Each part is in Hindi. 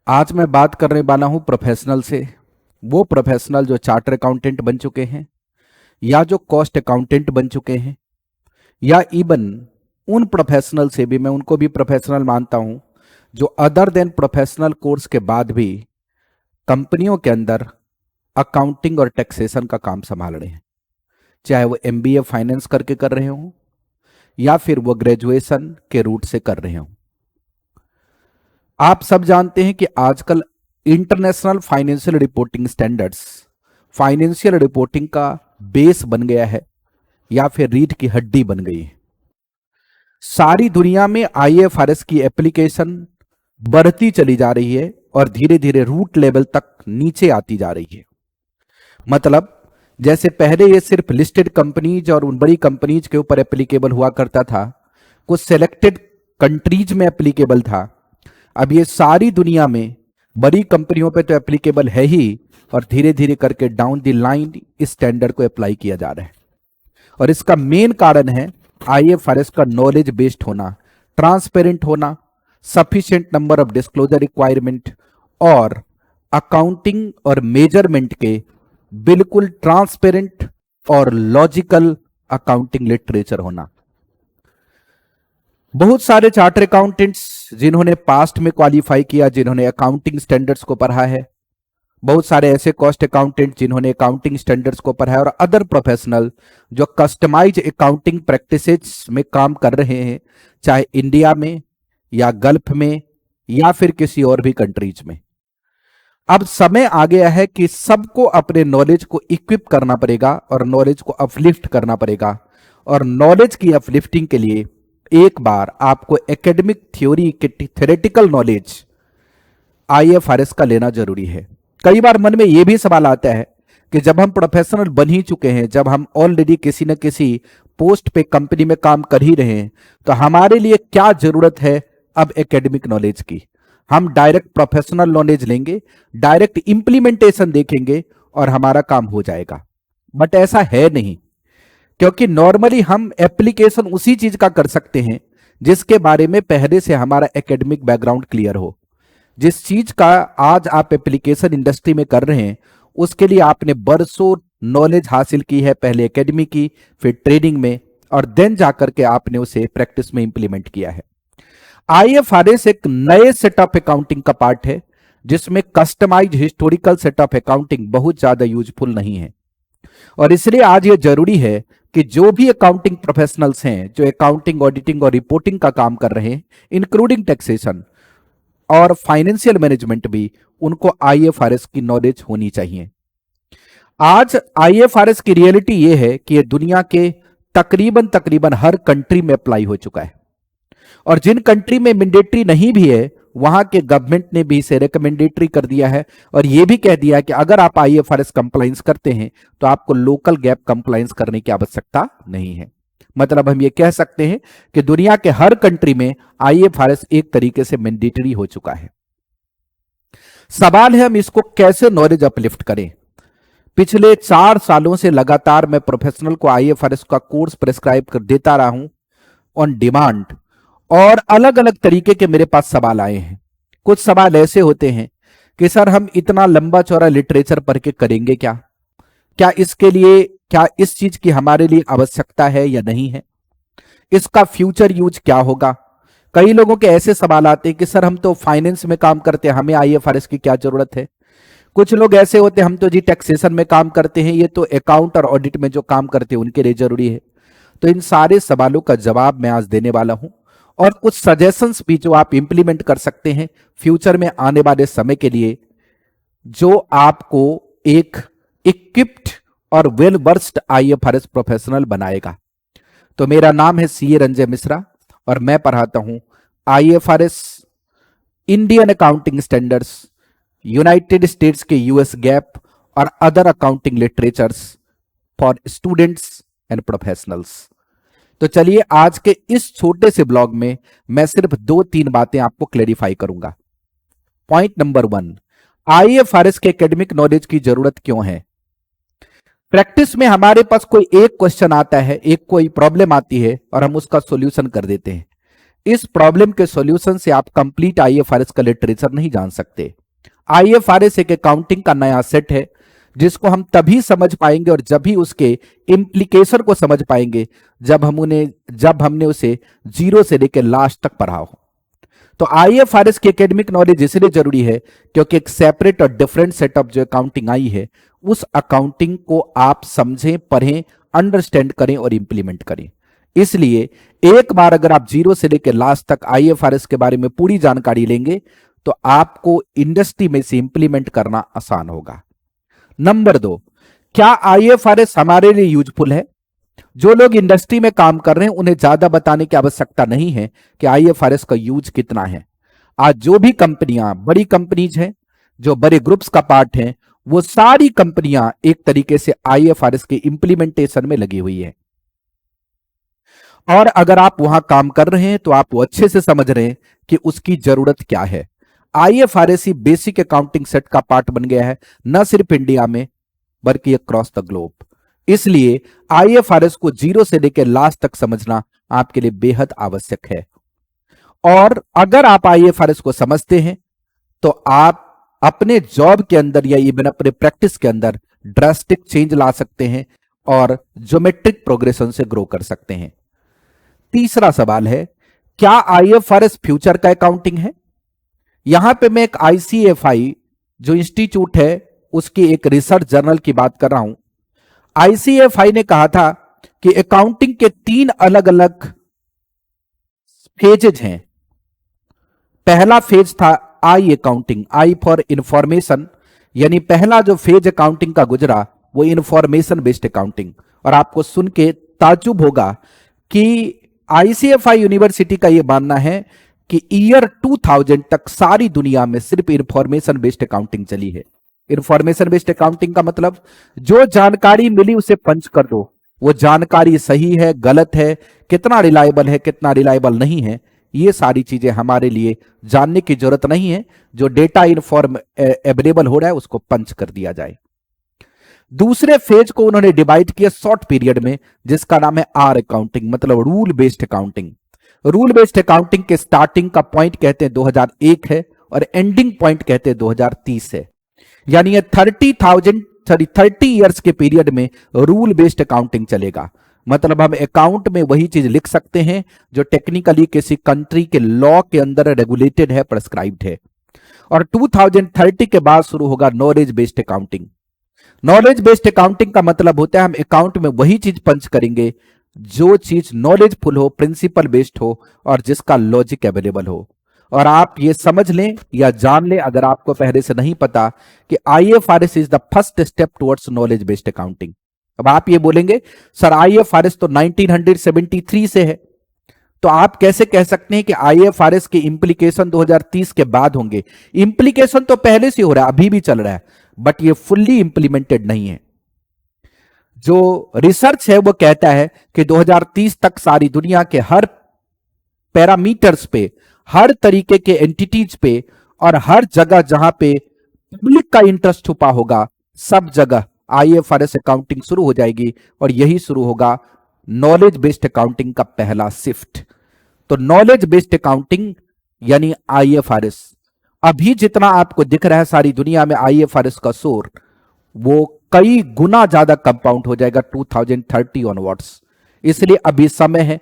आज मैं बात करने वाला हूं प्रोफेशनल से। वो प्रोफेशनल जो चार्टर अकाउंटेंट बन चुके हैं या जो कॉस्ट अकाउंटेंट बन चुके हैं, या इवन उन प्रोफेशनल से भी मैं उनको भी प्रोफेशनल मानता हूं जो अदर देन प्रोफेशनल कोर्स के बाद भी कंपनियों के अंदर अकाउंटिंग और टैक्सेशन का काम संभाल रहे हैं। चाहे वो एमबीए फाइनेंस करके कर रहे हों या फिर वो ग्रेजुएशन के रूट से कर रहे हों। आप सब जानते हैं कि आजकल international financial reporting standards financial reporting का बेस बन गया है या फिर रीढ़ की हड्डी बन गई है। सारी दुनिया में आईएफआरएस की एप्लीकेशन बढ़ती चली जा रही है और धीरे धीरे रूट लेवल तक नीचे आती जा रही है। मतलब जैसे पहले ये सिर्फ लिस्टेड कंपनीज और उन बड़ी कंपनीज के ऊपर एप्लीकेबल हुआ करता था, कुछ सेलेक्टेड कंट्रीज में एप्लीकेबल था, अब ये सारी दुनिया में बड़ी कंपनियों पे तो एप्लीकेबल है ही, और धीरे धीरे करके डाउन द लाइन इस स्टैंडर्ड को अप्लाई किया जा रहा है। और इसका मेन कारण है आईएफआरएस का नॉलेज बेस्ड होना, ट्रांसपेरेंट होना, sufficient number of disclosure requirement और अकाउंटिंग और मेजरमेंट के बिल्कुल ट्रांसपेरेंट और लॉजिकल अकाउंटिंग लिटरेचर होना। बहुत सारे चार्टर अकाउंटेंट्स जिन्होंने पास्ट में क्वालिफाई किया, जिन्होंने अकाउंटिंग स्टैंडर्ड्स को पढ़ा है, बहुत सारे ऐसे कॉस्ट अकाउंटेंट जिन्होंने अकाउंटिंग स्टैंडर्ड्स को पढ़ा है, और अदर प्रोफेशनल जो कस्टमाइज अकाउंटिंग प्रैक्टिसेस में काम कर रहे हैं, चाहे इंडिया में या गल्फ में या फिर किसी और भी कंट्रीज में। अब समय आ गया है कि सबको अपने नॉलेज को इक्विप करना पड़ेगा और नॉलेज को अपलिफ्ट करना पड़ेगा। और नॉलेज की अपलिफ्टिंग के लिए एक बार आपको एकेडमिक थ्योरी के थ्योरेटिकल नॉलेज आईएफआरएस का लेना जरूरी है। कई बार मन में यह भी सवाल आता है कि जब हम प्रोफेशनल बन ही चुके हैं, जब हम ऑलरेडी किसी न किसी पोस्ट पे कंपनी में काम कर ही रहे हैं, तो हमारे लिए क्या जरूरत है अब एकेडमिक नॉलेज की। हम डायरेक्ट प्रोफेशनल नॉलेज लेंगे, डायरेक्ट इंप्लीमेंटेशन देखेंगे और हमारा काम हो जाएगा। बट ऐसा है नहीं, क्योंकि नॉर्मली हम एप्लीकेशन उसी चीज का कर सकते हैं जिसके बारे में पहले से हमारा एकेडमिक बैकग्राउंड क्लियर हो। जिस चीज का आज आप एप्लीकेशन इंडस्ट्री में कर रहे हैं, उसके लिए आपने बरसों नॉलेज हासिल की है, पहले एकेडमी की, फिर ट्रेनिंग में, और देन जाकर के आपने उसे प्रैक्टिस में इंप्लीमेंट किया है। आईएफआरएस एक नए सेट ऑफ अकाउंटिंग का पार्ट है जिसमें customise historical set of accounting बहुत ज्यादा यूजफुल नहीं है। और इसलिए आज ये जरूरी है कि जो भी अकाउंटिंग प्रोफेशनल्स हैं, जो अकाउंटिंग, ऑडिटिंग और रिपोर्टिंग का काम कर रहे हैं, इंक्लूडिंग टैक्सेशन और फाइनेंशियल मैनेजमेंट भी, उनको आईएफआरएस की नॉलेज होनी चाहिए। आज आईएफआरएस की रियलिटी यह है कि यह दुनिया के तकरीबन हर कंट्री में अप्लाई हो चुका है, और जिन कंट्री में मैंडेटरी नहीं भी है, वहां के गवर्नमेंट ने भी इसे रिकमेंडेटरी कर दिया है और यह भी कह दिया कि अगर आप आईएफआरएस कंप्लायंस करते हैं तो आपको लोकल गैप कंप्लायंस करने की आवश्यकता नहीं है। मतलब हम ये कह सकते हैं कि दुनिया के हर कंट्री में आईएफआरएस एक तरीके से मैंडेटरी हो चुका है। सवाल है हम इसको कैसे नॉलेज अपलिफ्ट करें। पिछले 4 सालों से लगातार मैं प्रोफेशनल को आईएफआरएस का कोर्स प्रेस्क्राइब कर देता रहा हूं ऑन डिमांड, और अलग अलग तरीके के मेरे पास सवाल आए हैं। कुछ सवाल ऐसे होते हैं कि सर हम इतना लंबा चौड़ा लिटरेचर पढ़ के करेंगे क्या, क्या इसके लिए, क्या इस चीज की हमारे लिए आवश्यकता है या नहीं है, इसका फ्यूचर यूज क्या होगा। कई लोगों के ऐसे सवाल आते हैं कि सर हम तो फाइनेंस में काम करते हैं, हमें आईएफआरएस की क्या जरूरत है। कुछ लोग ऐसे होते हैं हम तो जी टैक्सेशन में काम करते हैं, ये तो अकाउंट और ऑडिट में जो काम करते हैं उनके लिए जरूरी है। तो इन सारे सवालों का जवाब मैं आज देने वाला हूं, और कुछ सजेशंस भी जो आप इंप्लीमेंट कर सकते हैं फ्यूचर में आने वाले समय के लिए, जो आपको एक इक्विप्ड और वेल वर्स्ड आईएफआरएस प्रोफेशनल बनाएगा। तो मेरा नाम है सीए रंजय मिश्रा और मैं पढ़ाता हूं IFRS, Indian accounting standards, United states के यूएस गैप और other accounting literatures for students and professionals. तो चलिए आज के इस छोटे से ब्लॉग में मैं सिर्फ 2-3 बातें आपको क्लेरिफाई करूंगा। पॉइंट नंबर 1, आईएफआरएस के एकेडमिक नॉलेज की जरूरत क्यों है। प्रैक्टिस में हमारे पास कोई एक क्वेश्चन आता है, एक कोई प्रॉब्लम आती है और हम उसका सॉल्यूशन कर देते हैं, इस प्रॉब्लम के सॉल्यूशन से आप कंप्लीट आईएफआरएस का लिटरेचर नहीं जान सकते। आईएफआरएस एक अकाउंटिंग का नया सेट है जिसको हम तभी समझ पाएंगे और जब भी उसके इम्प्लीकेशन को समझ पाएंगे जब हमने उसे जीरो से लेकर लास्ट तक पढ़ा हो। तो आईएफआरएस की एकेडमिक नॉलेज इसलिए जरूरी है क्योंकि एक सेपरेट और डिफरेंट सेटअप जो अकाउंटिंग आई है उस अकाउंटिंग को आप समझें, पढ़ें, अंडरस्टैंड करें और इंप्लीमेंट करें। इसलिए एक बार अगर आप जीरो से लेकर लास्ट तक आईएफआरएस के बारे में पूरी जानकारी लेंगे तो आपको इंडस्ट्री में से इंप्लीमेंट करना आसान होगा। नंबर 2, क्या आईएफआरएस हमारे लिए यूजफुल है? जो लोग इंडस्ट्री में काम कर रहे हैं उन्हें ज्यादा बताने की आवश्यकता नहीं है कि आईएफआरएस का यूज कितना है। आज जो भी कंपनियां बड़ी कंपनीज हैं, जो बड़े ग्रुप्स का पार्ट हैं, वो सारी कंपनियां एक तरीके से आईएफआरएस के इंप्लीमेंटेशन में लगी हुई है। और अगर आप वहां काम कर रहे हैं तो आप वो अच्छे से समझ रहे हैं कि उसकी जरूरत क्या है। आईएफआरएस ही बेसिक अकाउंटिंग सेट का पार्ट बन गया है, न सिर्फ इंडिया में बल्कि अक्रॉस द ग्लोब। इसलिए आईएफआरएस को जीरो से लेकर लास्ट तक समझना आपके लिए बेहद आवश्यक है। और अगर आप आईएफआरएस को समझते हैं तो आप अपने जॉब के अंदर या इवन अपने प्रैक्टिस के अंदर ड्रास्टिक चेंज ला सकते हैं और ज्योमेट्रिक प्रोग्रेशन से ग्रो कर सकते हैं। तीसरा सवाल है, क्या आईएफआरएस फ्यूचर का अकाउंटिंग है? यहां पे मैं एक आईसीएफआई जो इंस्टीट्यूट है उसकी एक रिसर्च जर्नल की बात कर रहा हूं। आईसीएफआई ने कहा था कि अकाउंटिंग के 3 अलग अलग फेजेज हैं। पहला फेज था आई अकाउंटिंग, आई फॉर इंफॉर्मेशन, यानी पहला जो फेज अकाउंटिंग का गुजरा वो इंफॉर्मेशन बेस्ड अकाउंटिंग। और आपको सुन के ताज्जुब होगा कि आईसीएफआई यूनिवर्सिटी का यह मानना है कि ईयर 2000 तक सारी दुनिया में सिर्फ इंफॉर्मेशन बेस्ड अकाउंटिंग चली है। इंफॉर्मेशन बेस्ड अकाउंटिंग का मतलब जो जानकारी मिली उसे पंच कर दो, वो जानकारी सही है, गलत है, कितना रिलायबल है, कितना रिलायबल नहीं है, ये सारी चीजें हमारे लिए जानने की जरूरत नहीं है। जो डेटा अवेलेबल हो रहा है उसको पंच कर दिया जाए। दूसरे फेज को उन्होंने डिवाइड किया शॉर्ट पीरियड में, जिसका नाम है आर अकाउंटिंग, मतलब rule based accounting. Rule based accounting के स्टार्टिंग का पॉइंट कहते हैं 2001 है और एंडिंग पॉइंट कहते हैं 2030 है। यानी ये 30 इयर्स के पीरियड में रूल बेस्ड अकाउंटिंग चलेगा। मतलब हम अकाउंट में वही चीज लिख सकते हैं जो टेक्निकली किसी कंट्री के लॉ के अंदर रेगुलेटेड है, प्रेस्क्राइब्ड है। और 2030 के बाद शुरू होगा knowledge based accounting. Knowledge based accounting का मतलब होता है हम अकाउंट में वही चीज पंच करेंगे जो चीज नॉलेजफुल हो, प्रिंसिपल बेस्ड हो और जिसका लॉजिक अवेलेबल हो। और आप ये समझ लें या जान लें, अगर आपको पहले से नहीं पता, कि IFRS is the first step towards knowledge based accounting. अब आप ये बोलेंगे सर आईएफआरएस तो 1973 से है, तो आप कैसे कह सकते हैं कि आईएफआरएस के इंप्लीकेशन 2030 के बाद होंगे? इंप्लीकेशन तो पहले से हो रहा है, अभी भी चल रहा है, बट ये फुल्ली इंप्लीमेंटेड नहीं है। जो रिसर्च है वो कहता है कि 2030 तक सारी दुनिया के हर पैरामीटर्स पे, हर तरीके के एंटिटीज पे और हर जगह जहां पे पब्लिक का इंटरेस्ट छुपा होगा, सब जगह आईएफआरएस अकाउंटिंग शुरू हो जाएगी। और यही शुरू होगा नॉलेज बेस्ड अकाउंटिंग का पहला शिफ्ट। तो नॉलेज बेस्ड अकाउंटिंग यानी आईएफआरएस, अभी जितना आपको दिख रहा है सारी दुनिया में आईएफआरएस का शोर, वो कई गुना ज्यादा कंपाउंड हो जाएगा 2030 ऑनवर्ड्स। इसलिए अभी समय है,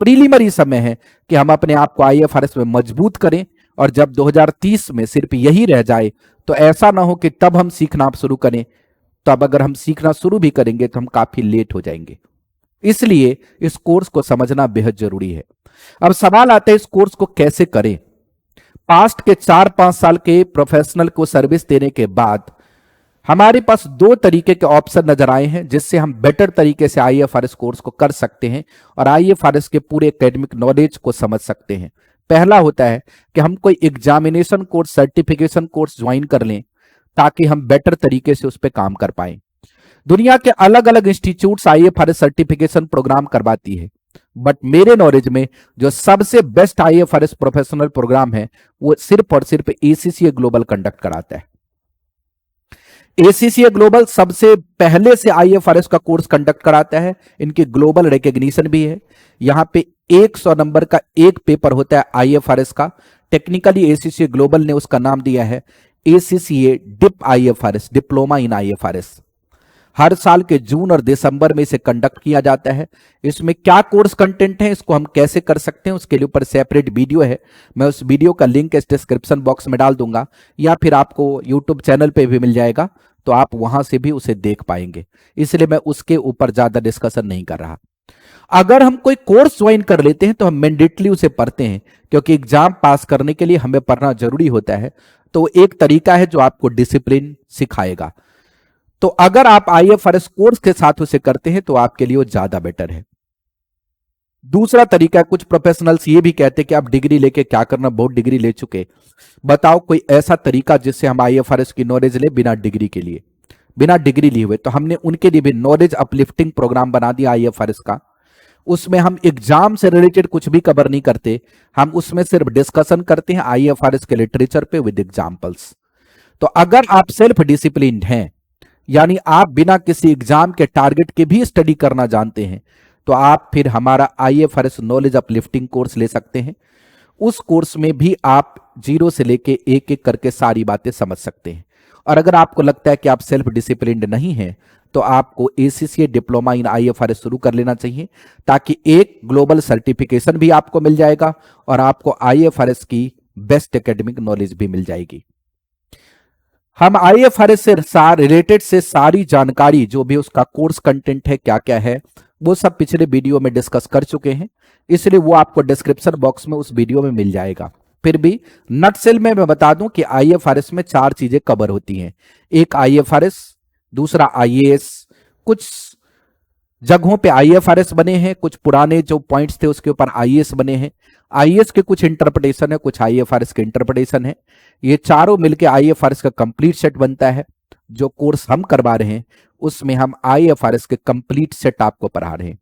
प्रीलिमिनरी समय है कि हम अपने आप को आईएफआरएस में मजबूत करें। और जब 2030 में सिर्फ यही रह जाए तो ऐसा ना हो कि तब हम सीखना आप शुरू करें। तब अगर हम सीखना शुरू भी करेंगे तो हम काफी लेट हो जाएंगे। इसलिए इस कोर्स को समझना बेहद जरूरी है। अब सवाल आता है इस कोर्स को कैसे करें। पास्ट के 4-5 साल के प्रोफेशनल को सर्विस देने के बाद हमारे पास 2 तरीके के ऑप्शन नजर आए हैं जिससे हम बेटर तरीके से आईएफआरएस कोर्स को कर सकते हैं और आईएफआरएस के पूरे एकेडमिक नॉलेज को समझ सकते हैं। पहला होता है कि हम कोई examination course, certification course join कर लें ताकि हम बेटर तरीके से उस पर काम कर पाए। दुनिया के अलग अलग इंस्टीट्यूट्स आईएफआरएस सर्टिफिकेशन प्रोग्राम करवाती है, बट मेरे नॉलेज में जो सबसे बेस्ट आईएफआरएस प्रोफेशनल प्रोग्राम है वो सिर्फ और सिर्फ एसीसीए ग्लोबल कंडक्ट कराता है। एसीसीए ग्लोबल सबसे पहले से आईएफआरएस का कोर्स कंडक्ट कराता है, इनकी ग्लोबल रिकॉग्निशन भी है। यहां पे 100 नंबर का एक पेपर होता है आईएफआरएस का। टेक्निकली एसीसीए ग्लोबल ने उसका नाम दिया है ACCA dip IFRS, diploma in IFRS. हर साल के जून और दिसंबर में इसे कंडक्ट किया जाता है। इसमें क्या कोर्स कंटेंट है, इसको हम कैसे कर सकते हैं, उसके लिए ऊपर सेपरेट वीडियो है। मैं उस वीडियो का लिंक इस डिस्क्रिप्शन बॉक्स में डाल दूंगा, या फिर आपको यूट्यूब चैनल पे भी मिल जाएगा, तो आप वहां से भी उसे देख पाएंगे। इसलिए मैं उसके ऊपर ज्यादा डिस्कशन नहीं कर रहा। अगर हम कोई कोर्स ज्वाइन कर लेते हैं तो हम मैंडेटली उसे पढ़ते हैं, क्योंकि एग्जाम पास करने के लिए हमें पढ़ना जरूरी होता है। तो एक तरीका है जो आपको डिसिप्लिन सिखाएगा। तो अगर आप आईएफआरएस कोर्स के साथ उसे करते हैं तो आपके लिए वो ज्यादा बेटर है। दूसरा तरीका, कुछ प्रोफेशनल्स ये भी कहते हैं कि आप डिग्री लेके क्या करना, बहुत डिग्री ले चुके, बताओ कोई ऐसा तरीका जिससे हम आईएफआरएस की नॉलेज ले बिना डिग्री के लिए, बिना डिग्री लिए हुए। तो हमने उनके लिए भी नॉलेज अपलिफ्टिंग प्रोग्राम बना दिया आईएफआरएस का। उसमें हम एग्जाम से रिलेटेड कुछ भी कवर नहीं करते, हम उसमें सिर्फ डिस्कशन करते हैं आईएफआरएस के लिटरेचर पे विद एग्जांपल्स। तो अगर आप सेल्फ डिसिप्लिन्ड हैं, यानी आप बिना किसी एग्जाम के टारगेट के भी स्टडी करना जानते हैं, तो आप फिर हमारा आईएफआरएस नॉलेज अपलिफ्टिंग कोर्स ले सकते हैं। उस कोर्स में भी आप जीरो से लेके एक एक करके सारी बातें समझ सकते हैं। और अगर आपको लगता है कि आप सेल्फ डिसिप्लिन्ड नहीं हैं, तो आपको एसीसीए डिप्लोमा इन आईएफआरएस शुरू कर लेना चाहिए, ताकि एक ग्लोबल सर्टिफिकेशन भी आपको मिल जाएगा और आपको आईएफआरएस की बेस्ट एकेडमिक नॉलेज भी मिल जाएगी। हम आईएफआरएस से रिलेटेड से सारी जानकारी, जो भी उसका कोर्स कंटेंट है, क्या क्या है, वो सब पिछले वीडियो में डिस्कस कर चुके हैं, इसलिए वो आपको डिस्क्रिप्शन बॉक्स में उस वीडियो में मिल जाएगा। फिर भी नटसेल में मैं बता दूं कि आईएफआरएस में 4 चीजें कवर होती हैं। एक आईएफआरएस, दूसरा आईएएस, कुछ जगहों पे आईएफआरएस बने हैं, कुछ पुराने जो पॉइंट्स थे उसके ऊपर आईएएस बने हैं। आईएएस के कुछ इंटरप्रिटेशन है, कुछ आईएफआरएस के इंटरप्रिटेशन है। ये चारों मिलके आईएफआरएस का कंप्लीट सेट बनता है। जो कोर्स हम करवा रहे हैं उसमें हम आईएफआरएस के कंप्लीट सेट आपको पढ़ा रहे हैं।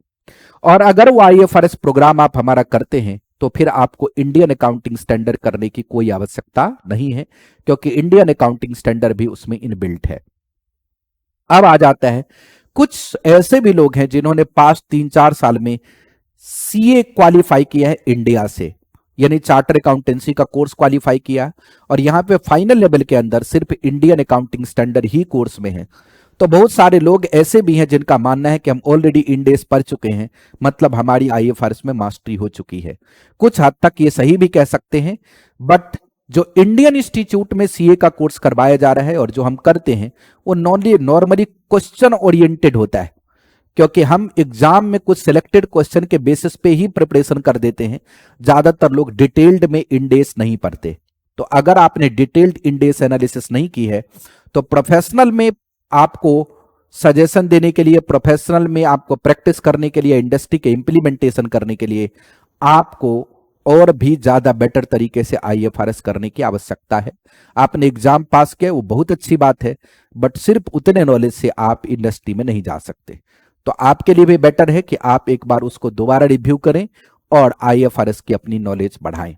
और अगर वो आईएफआरएस प्रोग्राम आप हमारा करते हैं तो फिर आपको इंडियन अकाउंटिंग स्टैंडर्ड करने की कोई आवश्यकता नहीं है, क्योंकि इंडियन अकाउंटिंग स्टैंडर्ड भी उसमें इनबिल्ट है। अब आ जाता है, कुछ ऐसे भी लोग हैं जिन्होंने पास्ट 3-4 साल में सीए क्वालिफाई किया है इंडिया से, यानी चार्टर अकाउंटेंसी का कोर्स क्वालिफाई किया, और यहां पे फाइनल लेवल के अंदर सिर्फ इंडियन अकाउंटिंग स्टैंडर्ड ही कोर्स में है। तो बहुत सारे लोग ऐसे भी हैं जिनका मानना है कि हम ऑलरेडी इंडेस पढ़ चुके हैं, मतलब हमारी आईएफआरएस में मास्टरी हो चुकी है। कुछ हद तक ये सही भी कह सकते हैं, बट जो इंडियन इंस्टीट्यूट में सीए का कोर्स करवाया जा रहा है और जो हम करते हैं वो नॉर्मली क्वेश्चन ओरिएंटेड होता है, क्योंकि हम एग्जाम में कुछ सिलेक्टेड क्वेश्चन के बेसिस पे ही प्रिपरेशन कर देते हैं। ज्यादातर लोग डिटेल्ड में इंडेस नहीं पढ़ते। तो अगर आपने डिटेल्ड इंडेस एनालिसिस नहीं की है, तो प्रोफेशनल में आपको सजेशन देने के लिए, प्रोफेशनल में आपको प्रैक्टिस करने के लिए, इंडस्ट्री के इंप्लीमेंटेशन करने के लिए आपको और भी ज्यादा बेटर तरीके से आईएफआरएस करने की आवश्यकता है। आपने एग्जाम पास किया वो बहुत अच्छी बात है, बट सिर्फ उतने नॉलेज से आप इंडस्ट्री में नहीं जा सकते। तो आपके लिए भी बेटर है कि आप एक बार उसको दोबारा रिव्यू करें और आईएफआरएस की अपनी नॉलेज बढ़ाएं।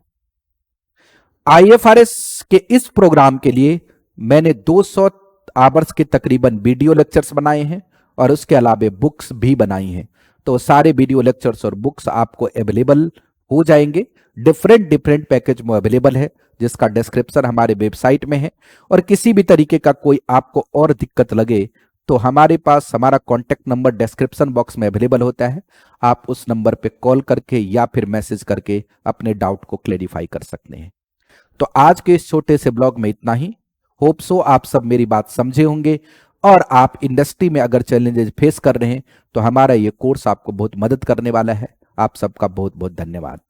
आईएफआरएस के इस प्रोग्राम के लिए मैंने 200 आवर्स के तकरीबन वीडियो लेक्चर्स बनाए हैं और उसके अलावा बुक्स भी बनाई हैं। तो सारे वीडियो लेक्चर्स और बुक्स आपको अवेलेबल हो जाएंगे, डिफरेंट पैकेज में अवेलेबल है, जिसका डिस्क्रिप्शन हमारे वेबसाइट में है। और किसी भी तरीके का कोई आपको और दिक्कत लगे तो हमारे पास हमारा कॉन्टेक्ट नंबर डिस्क्रिप्शन बॉक्स में अवेलेबल होता है। आप उस नंबर पे कॉल करके या फिर मैसेज करके अपने डाउट को क्लेरिफाई कर सकते हैं। तो आज के इस छोटे से ब्लॉग में इतना ही। होप सो आप सब मेरी बात समझे होंगे, और आप इंडस्ट्री में अगर चैलेंजेस फेस कर रहे हैं तो हमारा ये कोर्स आपको बहुत मदद करने वाला है। आप सबका बहुत बहुत धन्यवाद।